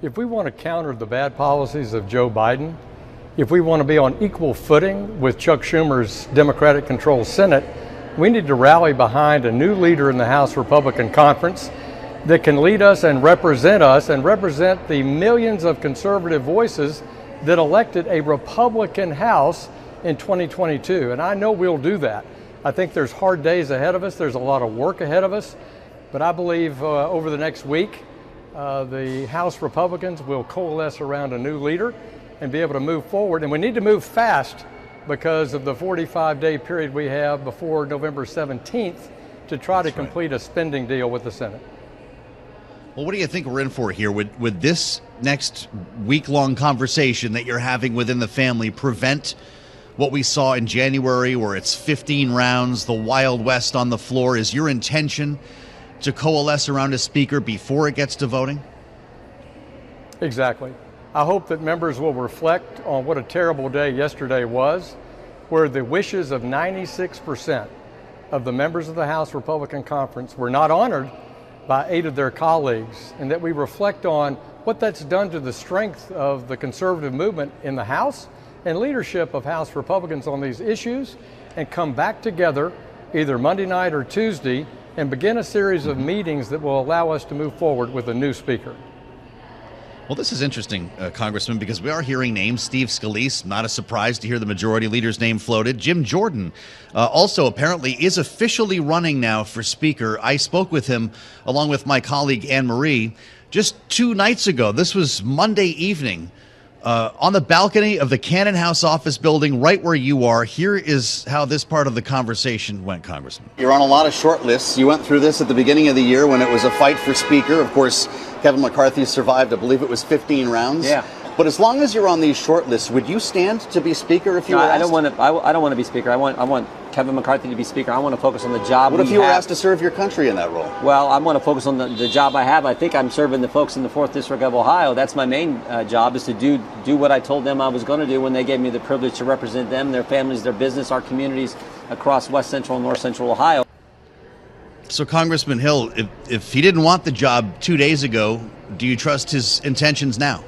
if we want to counter the bad policies of Joe Biden, if we want to be on equal footing with Chuck Schumer's Democratic-controlled Senate, we need to rally behind a new leader in the House Republican Conference that can lead us and represent the millions of conservative voices that elected a Republican House in 2022. And I know we'll do that. I think there's hard days ahead of us. There's a lot of work ahead of us. But I believe over the next week, the House Republicans will coalesce around a new leader and be able to move forward. And we need to move fast because of the 45-day period we have before November 17th to try to complete a spending deal with the Senate. Well, what do you think we're in for here? Would this next week-long conversation that you're having within the family prevent what we saw in January, where it's 15 rounds, the Wild West on the floor? Is your intention to coalesce around a speaker before it gets to voting? Exactly. I hope that members will reflect on what a terrible day yesterday was, where the wishes of 96% of the members of the House Republican Conference were not honored by 8 of their colleagues, and that we reflect on what that's done to the strength of the conservative movement in the House and leadership of House Republicans on these issues, and come back together either Monday night or Tuesday and begin a series of meetings that will allow us to move forward with a new speaker. Well, this is interesting, Congressman, because we are hearing names. Steve Scalise, not a surprise to hear the majority leader's name floated. Jim Jordan also apparently is officially running now for Speaker. I spoke with him along with my colleague Anne Marie just 2 nights ago. This was Monday evening on the balcony of the Cannon House office building right where you are. Here is how this part of the conversation went, Congressman. You're on a lot of short lists. You went through this at the beginning of the year when it was a fight for Speaker. Of course, Kevin McCarthy survived, I believe it was 15 rounds. Yeah. But as long as you're on these short lists, would you stand to be Speaker if you were asked? I don't want to be Speaker. I want Kevin McCarthy to be Speaker. I want to focus on the job. What if you were asked to serve your country in that role? Well, I want to focus on the job I have. I think I'm serving the folks in the 4th District of Ohio. That's my main job, is to do what I told them I was going to do when they gave me the privilege to represent them, their families, their business, our communities across West Central and North Central Ohio. So, Congressman Hill, if he didn't want the job 2 days ago, do you trust his intentions now?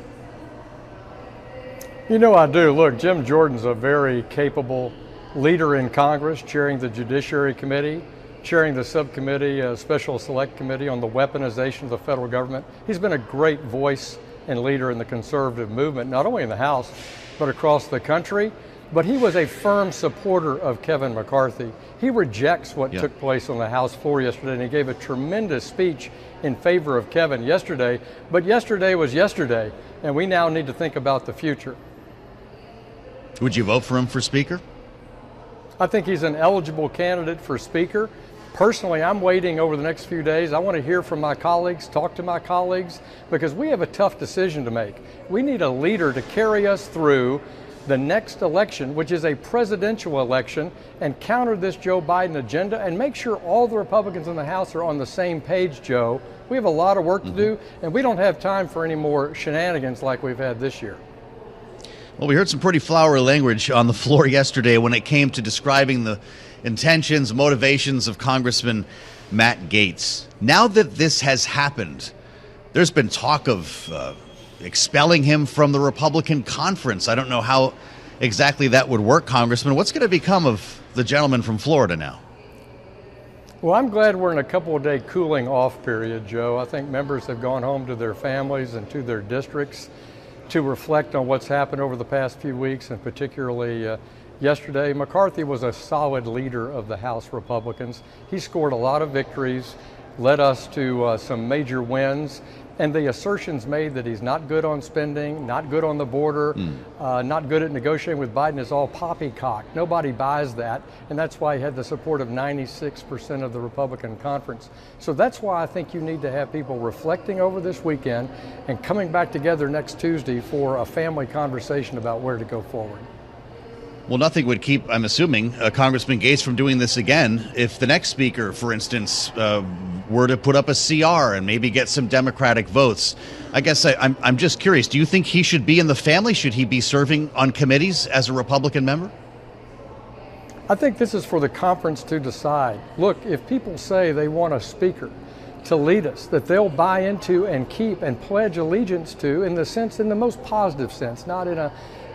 You know I do. Look, Jim Jordan's a very capable leader in Congress, chairing the Judiciary Committee, chairing the subcommittee, Special Select Committee on the weaponization of the federal government. He's been a great voice and leader in the conservative movement, not only in the House, but across the country. But he was a firm supporter of Kevin McCarthy. He rejects what took place on the House floor yesterday, and he gave a tremendous speech in favor of Kevin yesterday. But yesterday was yesterday, and we now need to think about the future. Would you vote for him for Speaker? I think he's an eligible candidate for Speaker. Personally, I'm waiting over the next few days. I want to hear from my colleagues, talk to my colleagues, because we have a tough decision to make. We need a leader to carry us through the next election, which is a presidential election, and counter this Joe Biden agenda and make sure all the Republicans in the House are on the same page, Joe. We have a lot of work to do, and we don't have time for any more shenanigans like we've had this year. Well, we heard some pretty flowery language on the floor yesterday when it came to describing the intentions, motivations of Congressman Matt Gaetz. Now that this has happened, there's been talk of expelling him from the Republican conference. I don't know how exactly that would work, Congressman. What's going to become of the gentleman from Florida now? Well, I'm glad we're in a couple-day cooling off period, Joe. I think members have gone home to their families and to their districts to reflect on what's happened over the past few weeks, and particularly yesterday. McCarthy was a solid leader of the House Republicans. He scored a lot of victories, led us to some major wins, and the assertions made that he's not good on spending, not good on the border, not good at negotiating with Biden is all poppycock. Nobody buys that, and that's why he had the support of 96% of the Republican conference. So that's why I think you need to have people reflecting over this weekend and coming back together next Tuesday for a family conversation about where to go forward. Well, nothing would keep, I'm assuming, Congressman Gaetz from doing this again if the next speaker, for instance, were to put up a CR and maybe get some Democratic votes. I guess I'm just curious, do you think he should be in the family? Should he be serving on committees as a Republican member? I think this is for the conference to decide. Look, if people say they want a speaker to lead us, that they'll buy into and keep and pledge allegiance to in the most positive sense, not in a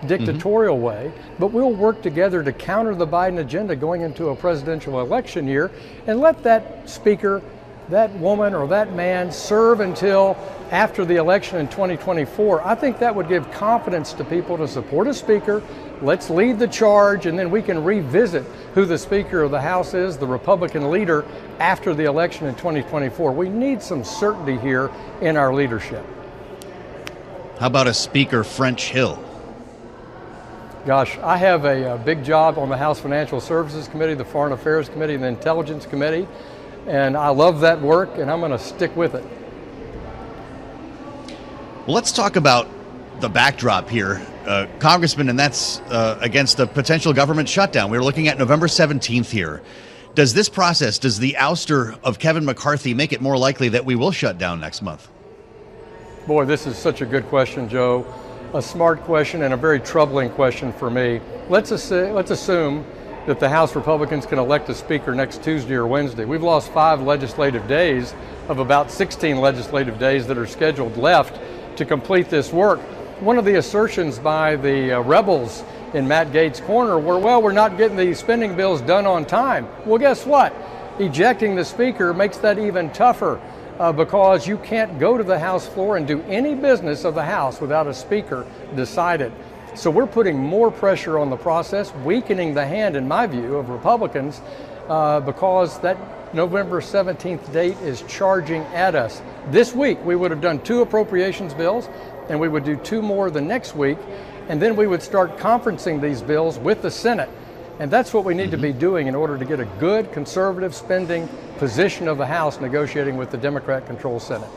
dictatorial way, but we'll work together to counter the Biden agenda going into a presidential election year and let that speaker, that woman or that man serve until after the election in 2024. I think that would give confidence to people to support a speaker. Let's lead the charge, and then we can revisit who the Speaker of the House is, the Republican leader, after the election in 2024. We need some certainty here in our leadership. How about a Speaker French Hill? Gosh, I have a big job on the House Financial Services Committee, the Foreign Affairs Committee, and the Intelligence Committee, and I love that work, and I'm going to stick with it. Well, let's talk about the backdrop here, Congressman, and that's against a potential government shutdown. We're looking at November 17th here. Does this process, does the ouster of Kevin McCarthy make it more likely that we will shut down next month? Boy, this is such a good question, Joe. A smart question and a very troubling question for me. Let's assume that the House Republicans can elect a speaker next Tuesday or Wednesday. We've lost 5 legislative days of about 16 legislative days that are scheduled left to complete this work. One of the assertions by the rebels in Matt Gaetz' corner were, well, we're not getting the spending bills done on time. Well, guess what? Ejecting the speaker makes that even tougher because you can't go to the House floor and do any business of the House without a speaker decided. So we're putting more pressure on the process, weakening the hand, in my view, of Republicans because that November 17th date is charging at us. This week, we would have done 2 appropriations bills, and we would do 2 more the next week, and then we would start conferencing these bills with the Senate. And that's what we need to be doing in order to get a good conservative spending position of the House negotiating with the Democrat-controlled Senate.